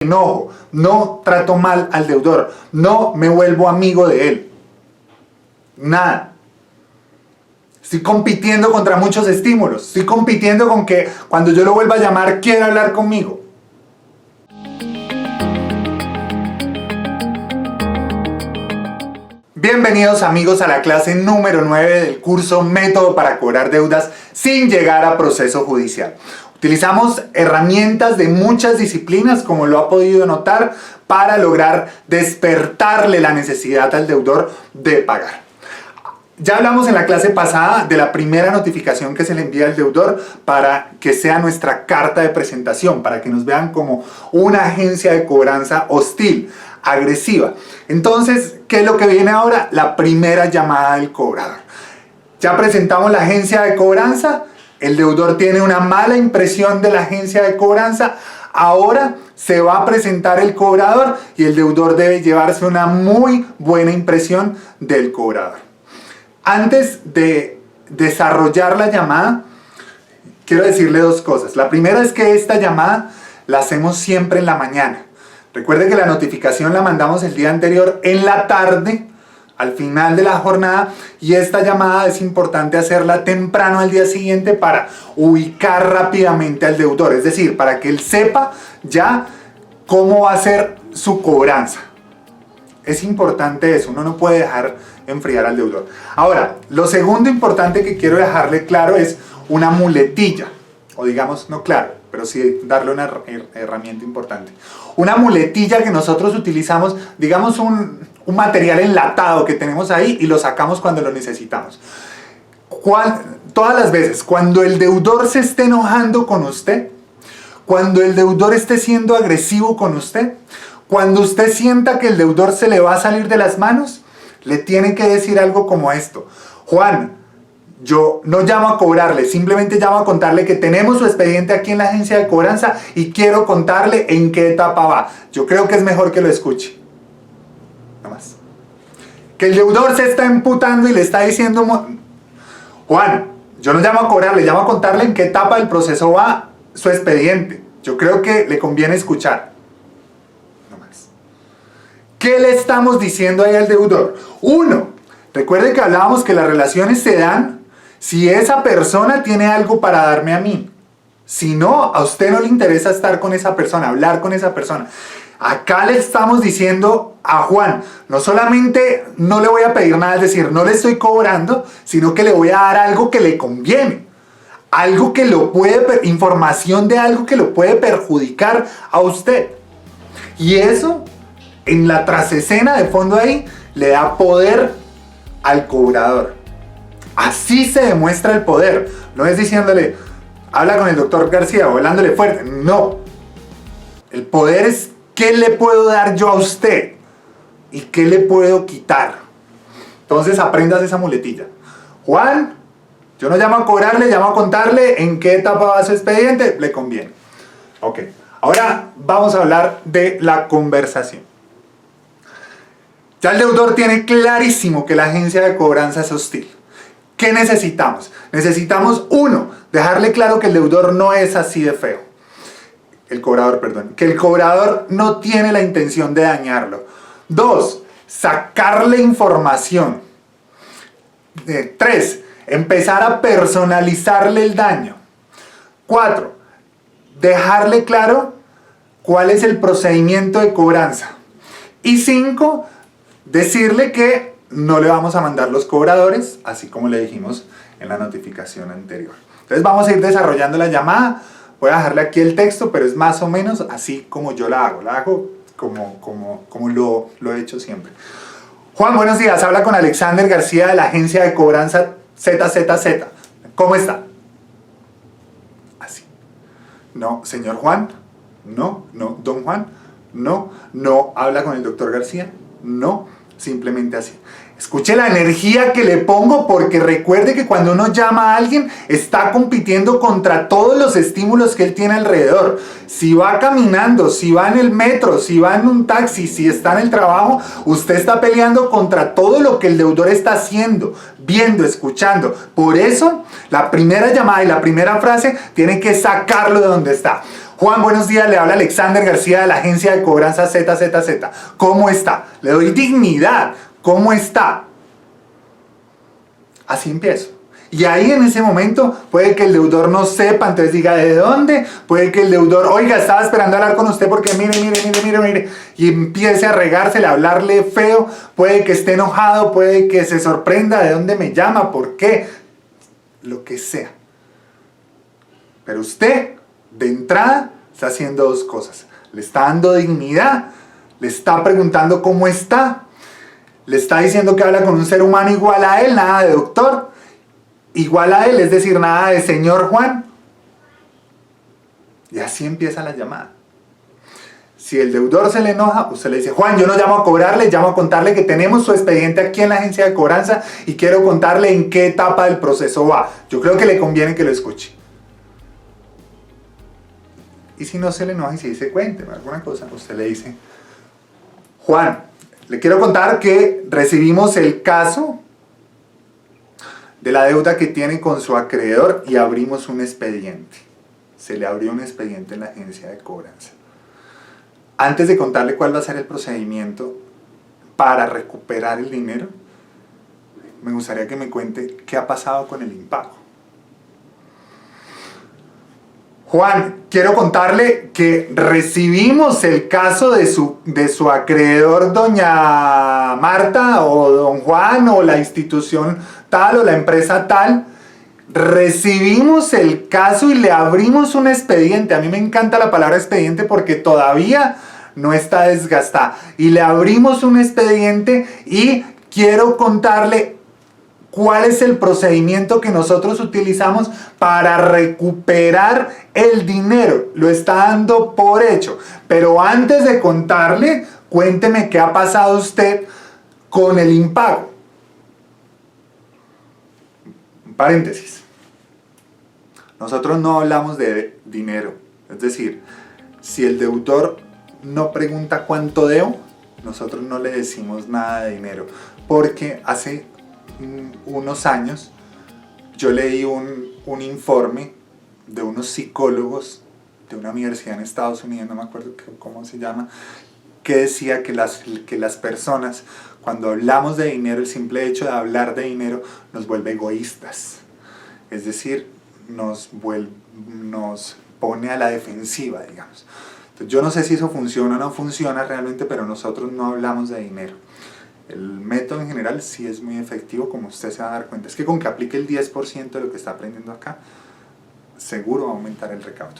enojo, no trato mal al deudor, no me vuelvo amigo de él. Nada. Estoy compitiendo contra muchos estímulos. Estoy compitiendo con que cuando yo lo vuelva a llamar quiera hablar conmigo. Bienvenidos amigos a la clase número 9 del curso Método para cobrar deudas sin llegar a proceso judicial. Utilizamos herramientas de muchas disciplinas, como lo ha podido notar, para lograr despertarle la necesidad al deudor de pagar. Ya hablamos en la clase pasada de la primera notificación que se le envía al deudor para que sea nuestra carta de presentación, para que nos vean como una agencia de cobranza hostil, agresiva. Entonces, ¿qué es lo que viene ahora? La primera llamada del cobrador. Ya presentamos la agencia de cobranza, el deudor tiene una mala impresión de la agencia de cobranza, ahora se va a presentar el cobrador y el deudor debe llevarse una muy buena impresión del cobrador. Antes de desarrollar la llamada, quiero decirle dos cosas. La primera es que esta llamada la hacemos siempre en la mañana. Recuerde que la notificación la mandamos el día anterior en la tarde, al final de la jornada, y esta llamada es importante hacerla temprano al día siguiente para ubicar rápidamente al deudor, es decir, para que él sepa ya cómo va a ser su cobranza. Es importante eso, uno no puede dejar enfriar al deudor. Ahora, lo segundo importante que quiero dejarle claro es una muletilla, o digamos, no claro, pero sí darle una herramienta importante. Una muletilla que nosotros utilizamos, digamos un material enlatado que tenemos ahí y lo sacamos cuando lo necesitamos. Todas las veces, cuando el deudor se esté enojando con usted, cuando el deudor esté siendo agresivo con usted, cuando usted sienta que el deudor se le va a salir de las manos, le tiene que decir algo como esto: Juan, yo no llamo a cobrarle, simplemente llamo a contarle que tenemos su expediente aquí en la agencia de cobranza y quiero contarle en qué etapa va. Yo creo que es mejor que lo escuche. Nada más. Que el deudor se está emputando y le está diciendo: Juan, yo no llamo a cobrarle, llamo a contarle en qué etapa del proceso va su expediente. Yo creo que le conviene escuchar. Nada más. ¿Qué le estamos diciendo ahí al deudor? Uno, recuerde que hablábamos que las relaciones se dan si esa persona tiene algo para darme a mí. Si no, a usted no le interesa estar con esa persona, hablar con esa persona. Acá le estamos diciendo a Juan, no solamente no le voy a pedir nada, es decir, no le estoy cobrando, sino que le voy a dar algo que le conviene. Algo que lo puede, información de algo que lo puede perjudicar a usted. Y eso, en la trasescena de fondo ahí, le da poder al cobrador. Así se demuestra el poder. No es diciéndole, habla con el doctor García o hablándole fuerte. No. El poder es qué le puedo dar yo a usted y qué le puedo quitar. Entonces aprendas esa muletilla. Juan, yo no llamo a cobrarle, llamo a contarle en qué etapa va su expediente, le conviene. Ok. Ahora vamos a hablar de la conversación. Ya el deudor tiene clarísimo que la agencia de cobranza es hostil. ¿Qué necesitamos? Necesitamos, uno, dejarle claro que el deudor no es así de feo. El cobrador, perdón. Que el cobrador no tiene la intención de dañarlo. Dos, sacarle información. Tres, empezar a personalizarle el daño. Cuatro, dejarle claro cuál es el procedimiento de cobranza. Y cinco, decirle que no le vamos a mandar los cobradores, así como le dijimos en la notificación anterior. Entonces vamos a ir desarrollando la llamada. Voy a dejarle aquí el texto, pero es más o menos así como yo la hago. La hago como lo he hecho siempre. Juan, buenos días. Habla con Alexander García de la agencia de cobranza ZZZ. ¿Cómo está? Así. No, señor Juan. No, don Juan. No, habla con el doctor García. No. Simplemente así. Escuche la energía que le pongo, porque recuerde que cuando uno llama a alguien está compitiendo contra todos los estímulos que él tiene alrededor. Si va caminando, si va en el metro, si va en un taxi, si está en el trabajo, usted está peleando contra todo lo que el deudor está haciendo, viendo, escuchando. Por eso, la primera llamada y la primera frase tiene que sacarlo de donde está. Juan, buenos días, le habla Alexander García de la agencia de cobranza ZZZ. ¿Cómo está? Le doy dignidad. ¿Cómo está? Así empiezo. Y ahí en ese momento puede que el deudor no sepa, entonces diga ¿de dónde? Puede que el deudor, oiga, estaba esperando hablar con usted porque mire, y empiece a regársele, a hablarle feo. Puede que esté enojado, puede que se sorprenda de dónde me llama, por qué, lo que sea. Pero usted, de entrada, está haciendo dos cosas. Le está dando dignidad, le está preguntando cómo está, le está diciendo que habla con un ser humano igual a él, nada de doctor, igual a él, es decir, nada de señor Juan. Y así empieza la llamada. Si el deudor se le enoja, usted le dice, Juan, yo no llamo a cobrarle, llamo a contarle que tenemos su expediente aquí en la agencia de cobranza y quiero contarle en qué etapa del proceso va. Yo creo que le conviene que lo escuche. Y si no se le enoja y se dice, cuénteme alguna cosa, usted le dice, Juan, le quiero contar que recibimos el caso de la deuda que tiene con su acreedor y abrimos un expediente. Se le abrió un expediente en la agencia de cobranza. Antes de contarle cuál va a ser el procedimiento para recuperar el dinero, me gustaría que me cuente qué ha pasado con el impago. Juan, quiero contarle que recibimos el caso de su acreedor, doña Marta, o don Juan, o la institución tal, o la empresa tal. Recibimos el caso y le abrimos un expediente. A mí me encanta la palabra expediente porque todavía no está desgastada. Y le abrimos un expediente y quiero contarle cuál es el procedimiento que nosotros utilizamos para recuperar el dinero. Lo está dando por hecho. Pero antes de contarle, cuénteme qué ha pasado usted con el impago. Paréntesis. Nosotros no hablamos de dinero. Es decir, si el deudor no pregunta cuánto debo, nosotros no le decimos nada de dinero. Porque hace unos años yo leí un informe de unos psicólogos de una universidad en Estados Unidos, no me acuerdo cómo se llama, que decía que las personas, cuando hablamos de dinero, el simple hecho de hablar de dinero nos vuelve egoístas. Es decir, nos pone a la defensiva, digamos. Entonces, yo no sé si eso funciona o no funciona realmente, pero nosotros no hablamos de dinero. El método en general sí es muy efectivo, como usted se va a dar cuenta. Es que con que aplique el 10% de lo que está aprendiendo acá, seguro va a aumentar el recaudo.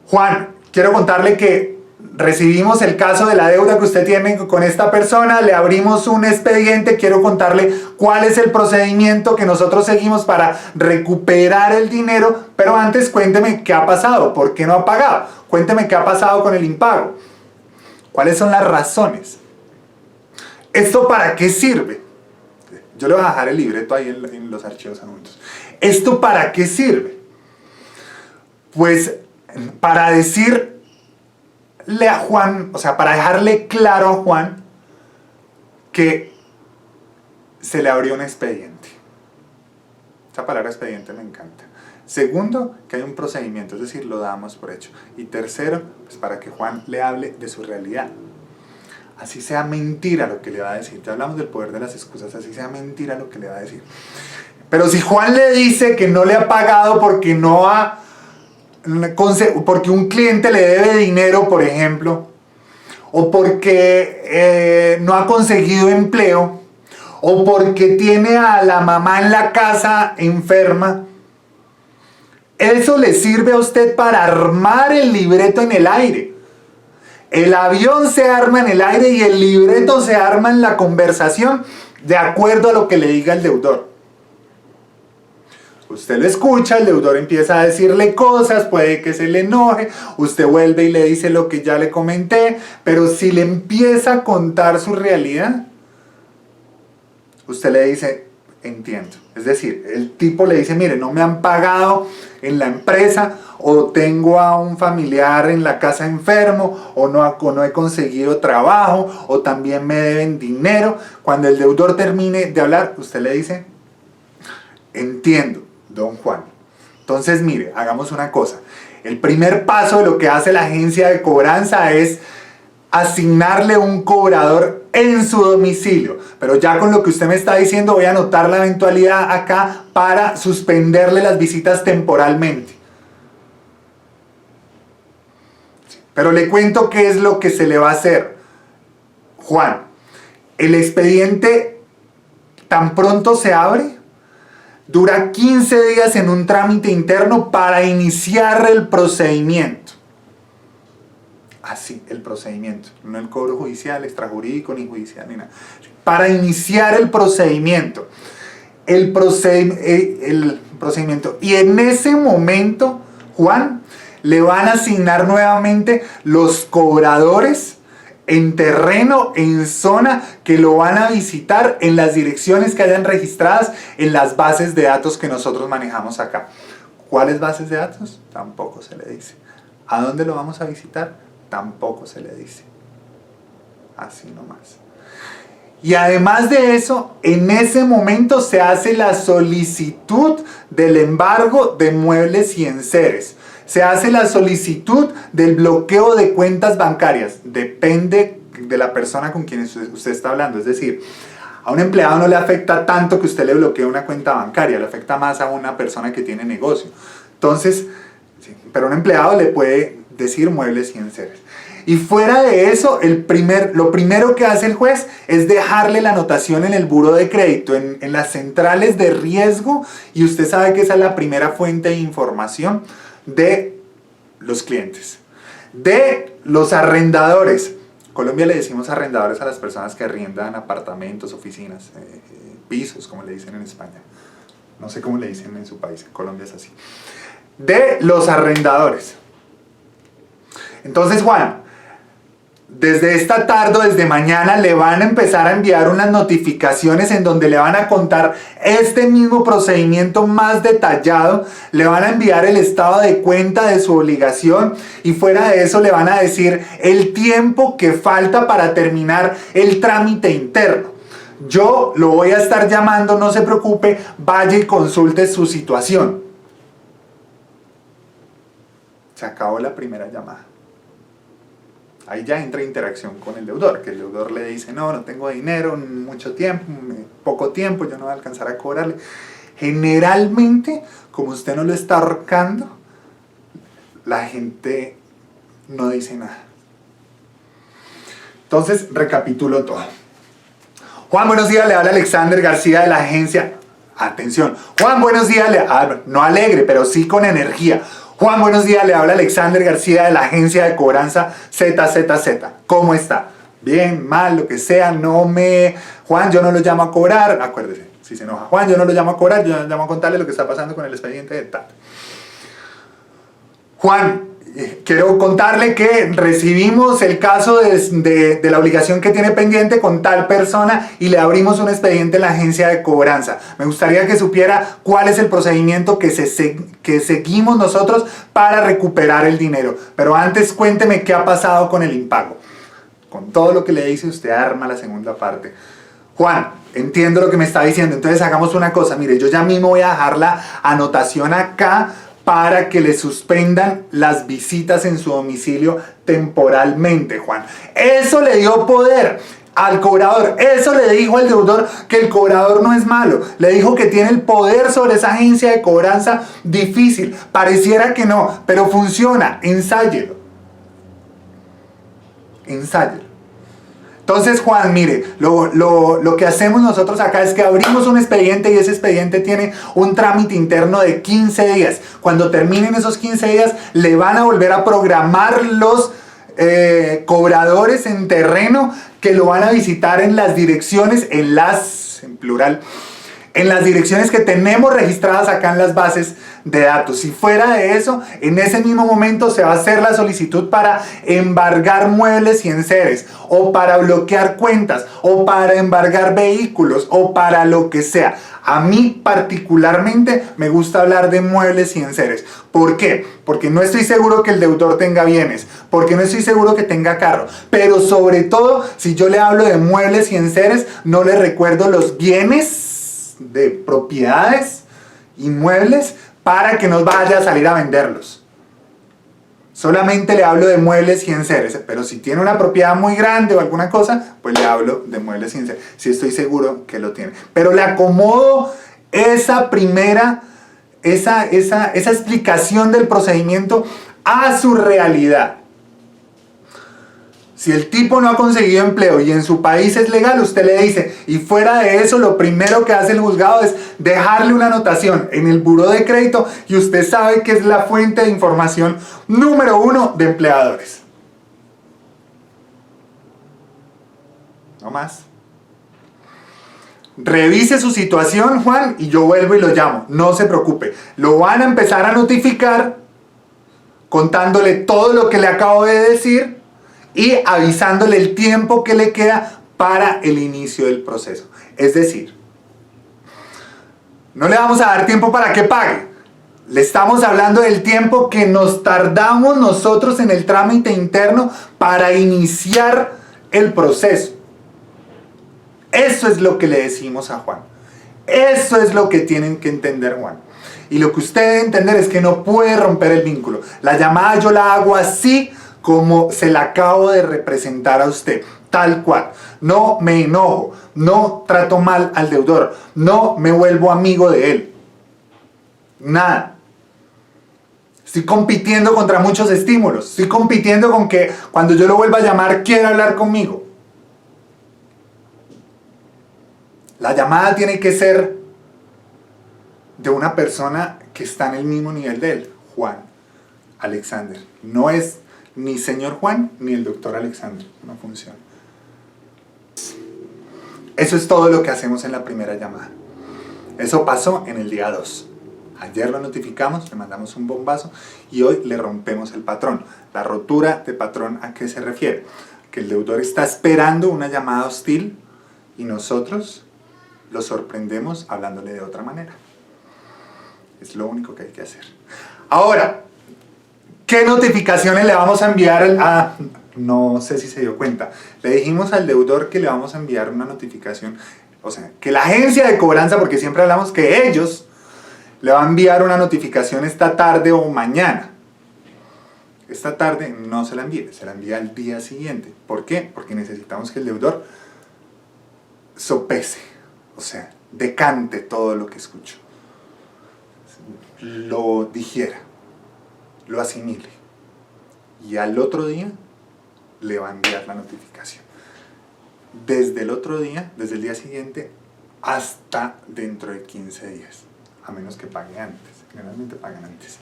Juan, quiero contarle que recibimos el caso de la deuda que usted tiene con esta persona, le abrimos un expediente, quiero contarle cuál es el procedimiento que nosotros seguimos para recuperar el dinero, pero antes cuénteme qué ha pasado, por qué no ha pagado, cuénteme qué ha pasado con el impago, cuáles son las razones. ¿Esto para qué sirve? Yo le voy a dejar el libreto ahí en los archivos adjuntos. ¿Esto para qué sirve? Pues para decirle a Juan, o sea, para dejarle claro a Juan que se le abrió un expediente. Esa palabra expediente me encanta. Segundo, que hay un procedimiento, es decir, lo damos por hecho. Y tercero, pues para que Juan le hable de su realidad. Así sea mentira lo que le va a decir. Ya hablamos del poder de las excusas, así sea mentira lo que le va a decir. Pero si Juan le dice que no le ha pagado porque porque un cliente le debe dinero, por ejemplo, o porque no ha conseguido empleo, o porque tiene a la mamá en la casa enferma, eso le sirve a usted para armar el libreto en el aire. El avión se arma en el aire y el libreto se arma en la conversación de acuerdo a lo que le diga el deudor. Usted lo escucha, el deudor empieza a decirle cosas, puede que se le enoje, usted vuelve y le dice lo que ya le comenté, pero si le empieza a contar su realidad, usted le dice, entiendo. Es decir, el tipo le dice, mire, no me han pagado en la empresa, o tengo a un familiar en la casa enfermo, o no he conseguido trabajo, o también me deben dinero. Cuando el deudor termine de hablar, usted le dice, entiendo, don Juan, Entonces, mire, hagamos una cosa. El primer paso de lo que hace la agencia de cobranza es asignarle un cobrador en su domicilio. Pero ya con lo que usted me está diciendo, voy a anotar la eventualidad acá para suspenderle las visitas temporalmente. Pero le cuento qué es lo que se le va a hacer. Juan, el expediente tan pronto se abre, dura 15 días en un trámite interno para iniciar el procedimiento. Así, el procedimiento, no el cobro judicial, extrajurídico, ni judicial, ni nada. Para iniciar el procedimiento. El procedimiento. Y en ese momento, Juan, le van a asignar nuevamente los cobradores en terreno, en zona, que lo van a visitar en las direcciones que hayan registradas en las bases de datos que nosotros manejamos acá. ¿Cuáles bases de datos? Tampoco se le dice. ¿A dónde lo vamos a visitar? Tampoco se le dice. Así nomás. Y además de eso, en ese momento se hace la solicitud del embargo de muebles y enseres. Se hace la solicitud del bloqueo de cuentas bancarias. Depende de la persona con quien usted está hablando. Es decir, a un empleado no le afecta tanto que usted le bloquee una cuenta bancaria. Le afecta más a una persona que tiene negocio. Entonces, sí, pero a un empleado le puede decir muebles y enseres. Y fuera de eso, lo primero que hace el juez es dejarle la anotación en el buro de crédito, en las centrales de riesgo, y usted sabe que esa es la primera fuente de información de los clientes. De los arrendadores. En Colombia le decimos arrendadores a las personas que arriendan apartamentos, oficinas, pisos, como le dicen en España. No sé cómo le dicen en su país, en Colombia es así. De los arrendadores. Entonces, Juan, desde esta tarde, desde mañana, le van a empezar a enviar unas notificaciones en donde le van a contar este mismo procedimiento más detallado, le van a enviar el estado de cuenta de su obligación y fuera de eso le van a decir el tiempo que falta para terminar el trámite interno. Yo lo voy a estar llamando, no se preocupe, vaya y consulte su situación. Se acabó la primera llamada. Ahí ya entra interacción con el deudor, que el deudor le dice, no tengo dinero, mucho tiempo, poco tiempo, yo no voy a alcanzar a cobrarle. Generalmente, como usted no lo está ahorcando, la gente no dice nada. Entonces, recapitulo todo. Juan, buenos días, le habla Alexander García de la agencia. Atención, Juan, buenos días, no alegre, pero sí con energía. Juan, buenos días, le habla Alexander García de la agencia de cobranza ZZZ. ¿Cómo está? Bien, mal, lo que sea, Juan, yo no lo llamo a cobrar, acuérdese, si se enoja. Juan, yo no lo llamo a cobrar, yo lo llamo a contarle lo que está pasando con el expediente de TAT. Juan, quiero contarle que recibimos el caso de la obligación que tiene pendiente con tal persona y le abrimos un expediente en la agencia de cobranza. Me gustaría que supiera cuál es el procedimiento que seguimos nosotros para recuperar el dinero. Pero antes cuénteme qué ha pasado con el impago. Con todo lo que le dice usted arma la segunda parte. Juan, entiendo lo que me está diciendo, entonces hagamos una cosa. Mire, yo ya mismo voy a dejar la anotación acá para que le suspendan las visitas en su domicilio temporalmente, Juan. Eso le dio poder al cobrador. Eso le dijo al deudor que el cobrador no es malo. Le dijo que tiene el poder sobre esa agencia de cobranza difícil. Pareciera que no, pero funciona. Ensáyelo. Ensáyelo. Entonces, Juan, mire, lo que hacemos nosotros acá es que abrimos un expediente y ese expediente tiene un trámite interno de 15 días. Cuando terminen esos 15 días, le van a volver a programar los cobradores en terreno que lo van a visitar en las direcciones, en plural, en las direcciones que tenemos registradas acá en las bases de datos. Y fuera de eso, en ese mismo momento se va a hacer la solicitud para embargar muebles y enseres, o para bloquear cuentas, o para embargar vehículos, o para lo que sea. A mí particularmente me gusta hablar de muebles y enseres. ¿Por qué? Porque no estoy seguro que el deudor tenga bienes, porque no estoy seguro que tenga carro, pero sobre todo, si yo le hablo de muebles y enseres, no le recuerdo los bienes de propiedades inmuebles, para que no vaya a salir a venderlos. Solamente le hablo de muebles y enseres, pero si tiene una propiedad muy grande o alguna cosa, pues le hablo de muebles y enseres, si estoy seguro que lo tiene. Pero le acomodo esa explicación del procedimiento a su realidad. Si el tipo no ha conseguido empleo y en su país es legal, usted le dice, y fuera de eso, lo primero que hace el juzgado es dejarle una anotación en el buró de crédito y usted sabe que es la fuente de información número 1 de empleadores. No más. Revise su situación, Juan, y yo vuelvo y lo llamo. No se preocupe. Lo van a empezar a notificar contándole todo lo que le acabo de decir y avisándole el tiempo que le queda para el inicio del proceso. Es decir, no le vamos a dar tiempo para que pague. Le estamos hablando del tiempo que nos tardamos nosotros en el trámite interno para iniciar el proceso. Eso es lo que le decimos a Juan. Eso es lo que tienen que entender, Juan. Y lo que usted debe entender es que no puede romper el vínculo. La llamada yo la hago así como se la acabo de representar a usted, tal cual. No me enojo, no trato mal al deudor, no me vuelvo amigo de él. Nada. Estoy compitiendo contra muchos estímulos. Estoy compitiendo con que cuando yo lo vuelva a llamar quiera hablar conmigo. La llamada tiene que ser de una persona que está en el mismo nivel de él, Juan Alexander. No es ni señor Juan ni el doctor Alexander. No funciona. Eso es todo lo que hacemos en la primera llamada. Eso pasó en el día 2. Ayer lo notificamos, le mandamos un bombazo y hoy le rompemos el patrón. La rotura de patrón, ¿a qué se refiere? Que el deudor está esperando una llamada hostil y nosotros lo sorprendemos hablándole de otra manera. Es lo único que hay que hacer. Ahora, ¿qué notificaciones le vamos a enviar a... No sé si se dio cuenta. Le dijimos al deudor que le vamos a enviar una notificación. O sea, que la agencia de cobranza, porque siempre hablamos que ellos le van a enviar una notificación esta tarde o mañana. Esta tarde no se la envíe, se la envía al día siguiente. ¿Por qué? Porque necesitamos que el deudor sopese, o sea, decante todo lo que escuchó, lo digiera, lo asimile y al otro día le va a enviar la notificación. Desde el otro día, desde el día siguiente hasta dentro de 15 días, a menos que pague antes. Generalmente pagan antes.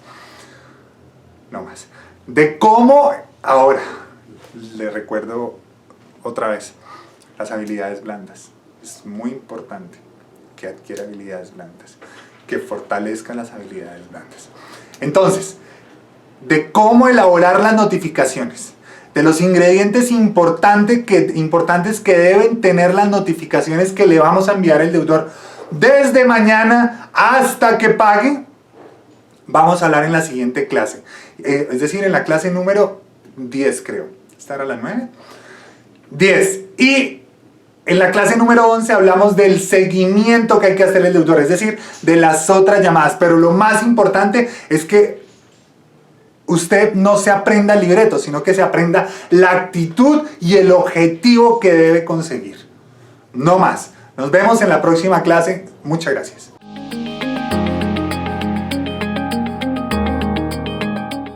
No más. De cómo, ahora, le recuerdo otra vez, las habilidades blandas. Es muy importante que adquiera habilidades blandas, que fortalezca las habilidades blandas. Entonces, de cómo elaborar las notificaciones, de los ingredientes importantes que deben tener las notificaciones que le vamos a enviar al deudor desde mañana hasta que pague, vamos a hablar en la siguiente clase. Es decir, en la clase número 10, creo. ¿Esta era la 9? 10. Y en la clase número 11 hablamos del seguimiento que hay que hacer al deudor, es decir, de las otras llamadas. Pero lo más importante es que usted no se aprenda el libreto, sino que se aprenda la actitud y el objetivo que debe conseguir. No más. Nos vemos en la próxima clase. Muchas gracias.